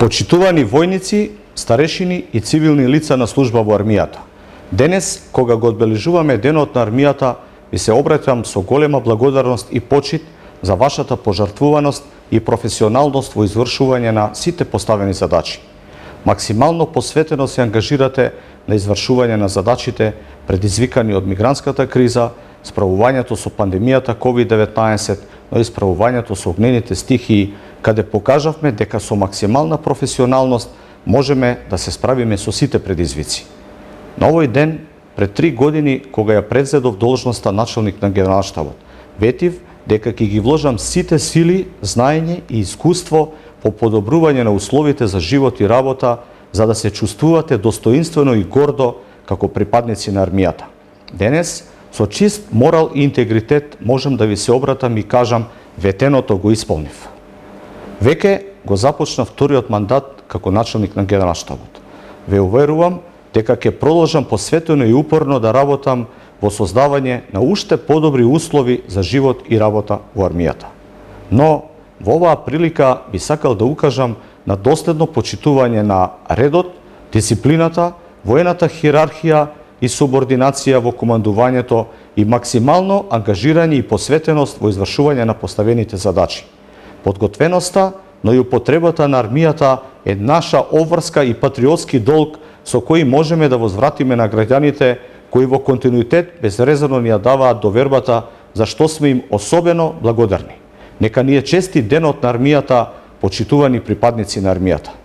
Почитувани војници, старешини и цивилни лица на служба во армијата. Денес, кога го одбележуваме Денот на армијата, ви се обраќам со голема благодарност и почит за вашата пожртвуваност и професионалност во извршување на сите поставени задачи. Максимално посветено се ангажирате на извршување на задачите предизвикани од мигрантската криза, справувањето со пандемијата COVID-19, но и справувањето со огнените стихии, каде покажавме дека со максимална професионалност можеме да се справиме со сите предизвици. На овој ден, пред 3 години, кога ја презедов должноста началник на Генералштабот, ветив дека ќе ги вложам сите сили, знаење и искуство по подобрување на условите за живот и работа, за да се чувствувате достоинствено и гордо како припадници на армијата. Денес, со чист морал и интегритет, можам да ви се обратам и кажам, ветеното го исполнив. Веќе го започнав вториот мандат како началник на Генералштабот. Ве уверувам дека ќе продолжам посветено и упорно да работам во создавање на уште подобри услови за живот и работа во армијата. Но во оваа прилика би сакал да укажам на доследно почитување на редот, дисциплината, воената хиерархија и субординација во командувањето и максимално ангажирање и посветеност во извршување на поставените задачи. Подготвеноста, но и употребата на армијата е наша обврска и патриотски долг со кој можеме да возвратиме на граѓаните кои во континуитет безрезервно ни ја даваат довербата за што сме им особено благодарни. Нека ни е честит Денот на армијата, почитувани припадници на армијата.